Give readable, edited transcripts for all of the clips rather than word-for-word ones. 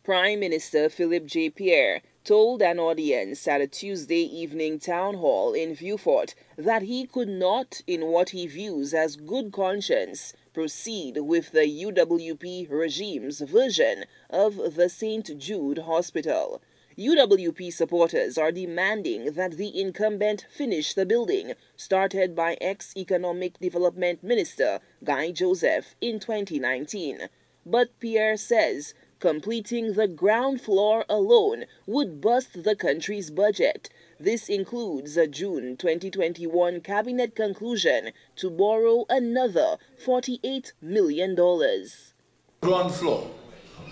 Prime Minister Philip J. Pierre told an audience at a Tuesday evening town hall in Vieux-Fort that he could not, in what he views as good conscience, proceed with the UWP regime's version of the St. Jude Hospital. UWP supporters are demanding that the incumbent finish the building started by ex-Economic Development Minister Guy Joseph in 2019. But Pierre says completing the ground floor alone would bust the country's budget. This includes a June 2021 cabinet conclusion to borrow another $48 million. Ground floor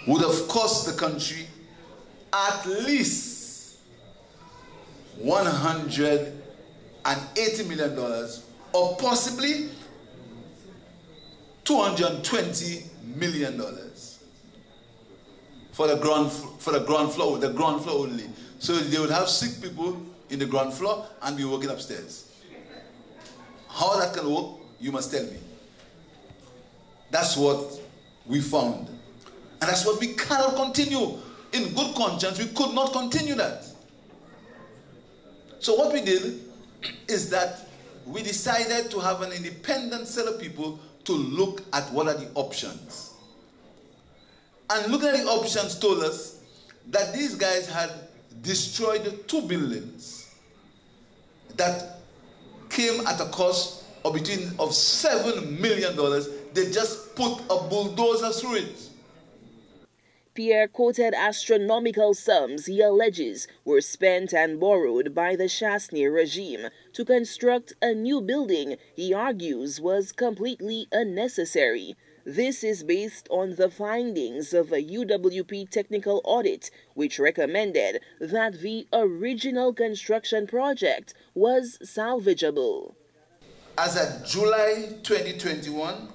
would have cost the country at least $180 million or possibly $220 million for the ground floor only. So they would have sick people in the ground floor and be working upstairs. How that can work, you must tell me. That's what we found. And that's what we cannot continue. In good conscience, we could not continue that. So what we did is that we decided to have an independent set of people to look at what are the options. And looking at the options told us that these guys had destroyed 2 buildings that came at a cost of $7 million. They just put a bulldozer through it. Pierre quoted astronomical sums he alleges were spent and borrowed by the Chasnier regime to construct a new building he argues was completely unnecessary. This is based on the findings of a UWP technical audit, which recommended that the original construction project was salvageable. As of July 2021,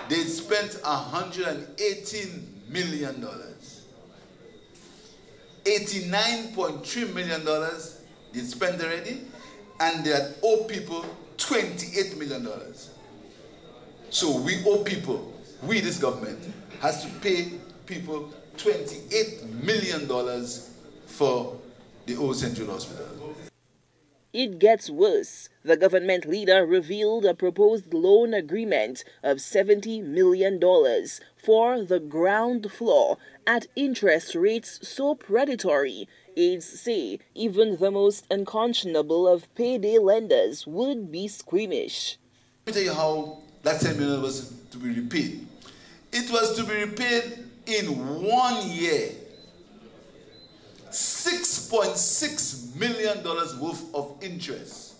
they spent $118 million. $89.3 million they spent already, and they had owe people $28 million. So we owe people, this government, has to pay people $28 million for the old St. Jude Hospital. It gets worse. The government leader revealed a proposed loan agreement of $70 million for the ground floor at interest rates so predatory, aides say even the most unconscionable of payday lenders would be squeamish. Let me tell you how that $10 million was to be repaid. It was to be repaid in 1 year. $6.6 million worth of interest.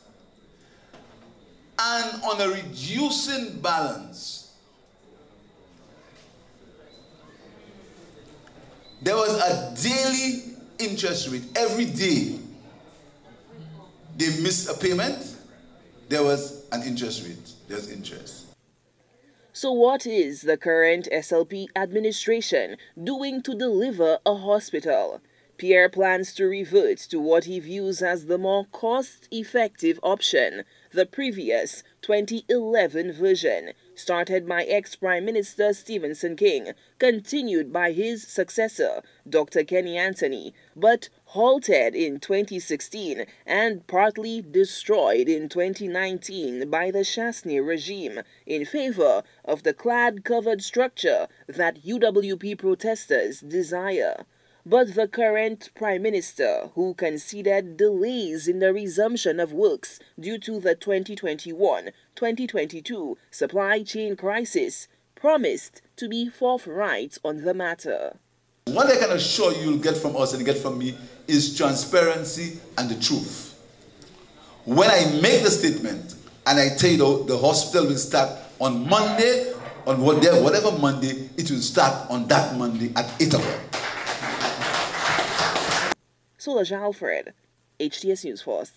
And on a reducing balance. There was a daily interest rate. Every day they missed a payment, there was an interest rate. There's interest. So what is the current SLP administration doing to deliver a hospital? Pierre plans to revert to what he views as the more cost-effective option, the previous 2011 version, started by ex-Prime Minister Stephenson King, continued by his successor, Dr. Kenny Anthony, but halted in 2016 and partly destroyed in 2019 by the Chasnier regime in favor of the clad-covered structure that UWP protesters desire. But the current Prime Minister, who conceded delays in the resumption of works due to the 2021-2022 supply chain crisis, promised to be forthright on the matter. What I can assure you'll get from us and get from me is transparency and the truth. When I make the statement and I tell you the hospital will start on Monday, on whatever Monday, it will start on that Monday at 8 o'clock. Solange Alfred, HTS News Force.